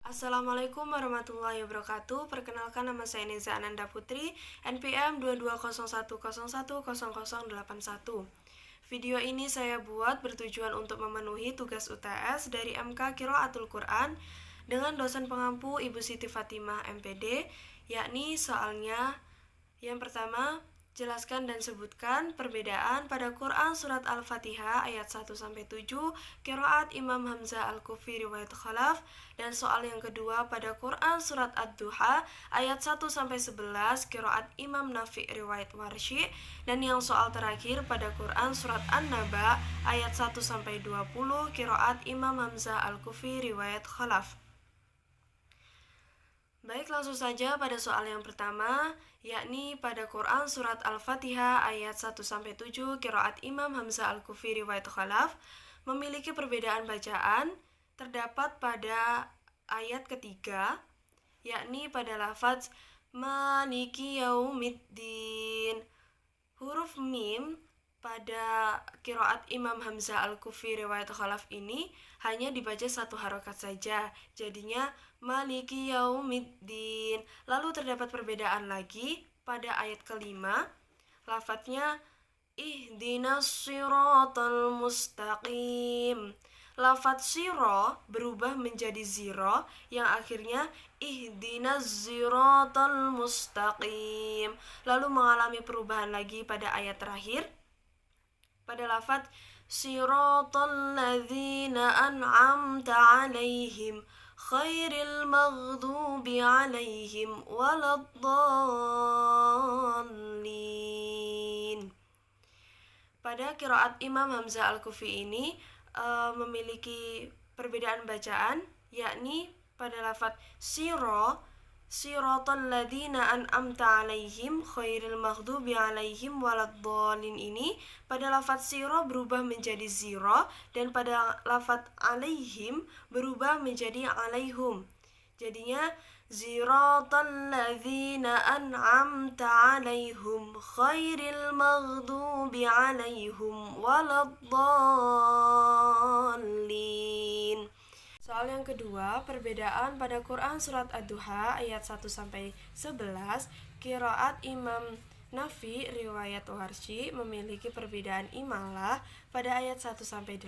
Assalamualaikum warahmatullahi wabarakatuh. Perkenalkan, nama saya Neza Ananda Putri, NPM 2201110081. Video ini saya buat bertujuan untuk memenuhi tugas UTS dari MK Qiraatul Quran dengan dosen pengampu Ibu Siti Fatimah MPD, yakni soalnya yang pertama, jelaskan dan sebutkan perbedaan pada Quran Surat Al-Fatihah ayat 1-7, qiraat Imam Hamzah Al-Kufi riwayat Khalaf, dan soal yang kedua pada Quran Surat Ad-Duha ayat 1-11, qiraat Imam Nafi riwayat Warsyi, dan yang soal terakhir pada Quran Surat An-Naba ayat 1-20, qiraat Imam Hamzah Al-Kufi riwayat Khalaf. Baik, langsung saja pada soal yang pertama, yakni pada Quran Surat Al-Fatihah ayat 1-7, qiraat Imam Hamzah Al-Kufi riwayat Khalaf, memiliki perbedaan bacaan terdapat pada ayat ketiga, yakni pada lafaz Maliki Yaumiddin. Huruf mim pada qiraat Imam Hamzah Al-Kufi riwayat Khalaf ini hanya dibaca satu harokat saja, jadinya Maliki Yaumiddin. Lalu terdapat perbedaan lagi pada ayat kelima, lafadznya Ihdinas siratal mustaqim. Lafadz siro berubah menjadi ziro yang akhirnya ihdinas siratal mustaqim. Lalu mengalami perubahan lagi pada ayat terakhir pada lafadz siratal ladzina an'amta alaihim khairil maghdubi alaihim waladdallin. Pada qiraat Imam Hamzah Al-Kufi ini memiliki perbedaan bacaan, yakni pada lafaz siratal ladzina an'amta alaihim khairil maghdubi alaihim waladdallin ini pada lafaz siro berubah menjadi ziro, dan pada lafaz alaihim berubah menjadi alaihum. Jadinya Ziratal ladzina an'amta alaihim khairil maghdubi alaihim waladdallin. Soal yang kedua, perbedaan pada Quran Surat Ad-Duha ayat 1-11, qiraat Imam Nafi riwayat Warsyi memiliki perbedaan imalah pada ayat 1-8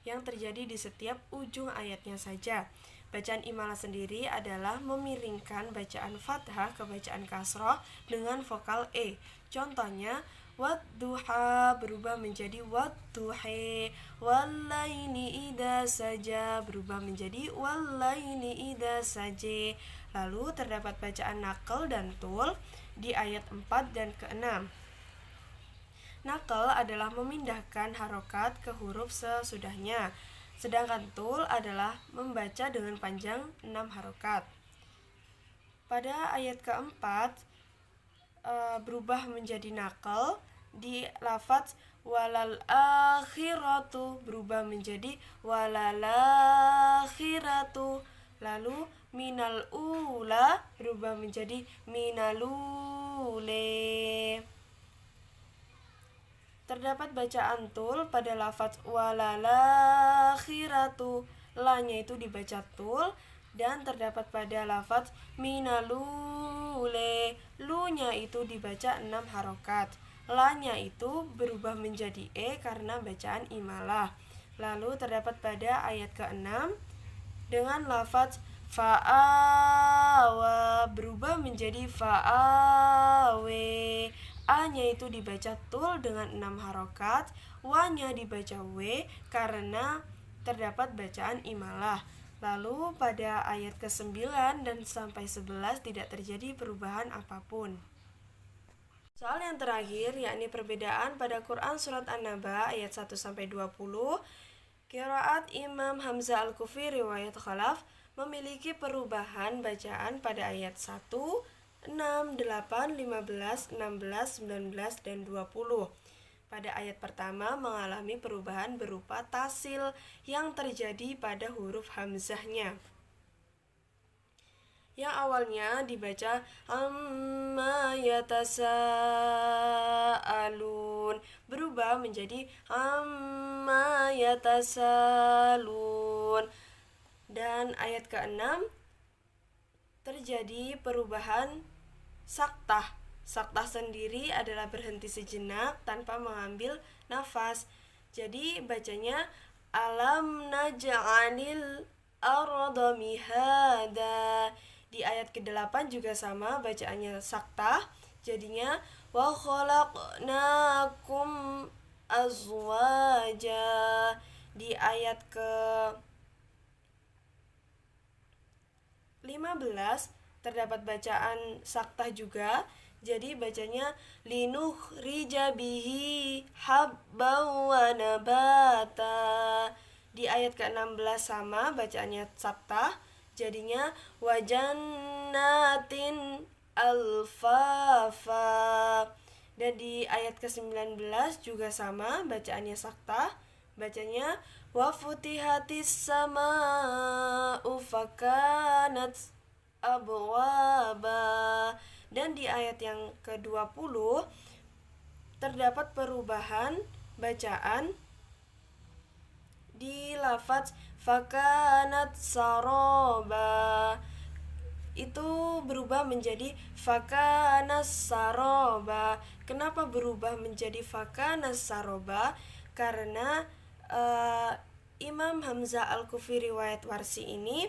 yang terjadi di setiap ujung ayatnya saja. Bacaan imalah sendiri adalah memiringkan bacaan fathah ke bacaan kasroh dengan vokal e. Contohnya, wadduha berubah menjadi wadduhe, wallaini idza saja berubah menjadi wallaini idza saje. Lalu terdapat bacaan naql dan tul di ayat 4 dan ke-6. Naql adalah memindahkan harokat ke huruf sesudahnya, sedangkan tul adalah membaca dengan panjang 6 harokat. Pada ayat keempat berubah menjadi naql di lafaz walal akhiratu berubah menjadi walal akhiratu. Lalu minal ula berubah menjadi minalule. Terdapat bacaan tul pada lafaz walalakhiratu, la-nya itu dibaca tul, dan terdapat pada lafaz minalule, lu-nya itu dibaca 6 harokat. La-nya itu berubah menjadi e karena bacaan imalah. Lalu terdapat pada ayat ke-6 dengan lafaz fa'awa berubah menjadi fa'awe. A-nya itu dibaca tul dengan 6 harokat, wa-nya dibaca w karena terdapat bacaan imalah. Lalu pada ayat ke-9 dan sampai 11 tidak terjadi perubahan apapun. Soal yang terakhir, yakni perbedaan pada Quran Surat An-Naba ayat 1-20, qiraat Imam Hamzah Al-Kufi riwayat Khalaf memiliki perubahan bacaan pada ayat 1, 6, 8, 15, 16, 19, dan 20. Pada ayat pertama mengalami perubahan berupa tasil yang terjadi pada huruf hamzahnya, yang awalnya dibaca amma yatasaalun berubah menjadi amma yatasalun. Dan ayat ke-6 terjadi perubahan saktah. Saktah sendiri adalah berhenti sejenak tanpa mengambil nafas. Jadi bacanya alam naj'alil arda mihada. Di ayat ke-8 juga sama, bacaannya saktah. Jadinya wa khalaqnakum azwaja. Di ayat ke-15 terdapat bacaan saktah juga. Jadi bacanya linukhrija bihi habban wa nabata. Di ayat ke-16 sama, bacaannya saktah. Jadinya wajannatin alfafa. Dan di ayat ke-19 juga sama, bacaannya saktah. Bacanya wa futihatis sama'u fakanat abwaba. Dan di ayat yang ke-20 terdapat perubahan bacaan di lafaz fakanat saroba. Itu berubah menjadi fakanas saroba. Kenapa berubah menjadi fakanas saroba? Karena Imam Hamzah Al-Kufi riwayat Warsi ini,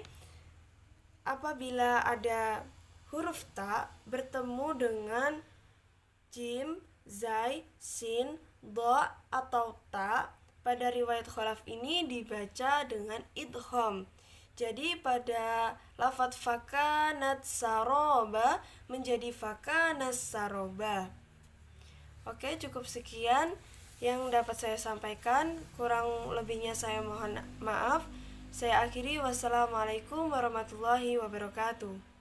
apabila ada huruf ta bertemu dengan jim, zai, sin, do, atau ta, pada riwayat Khalaf ini dibaca dengan idgham. Jadi pada lafadz fakanat saroba menjadi fakanas saroba. Oke, cukup sekian yang dapat saya sampaikan. Kurang lebihnya saya mohon maaf. Saya akhiri. Wassalamualaikum warahmatullahi wabarakatuh.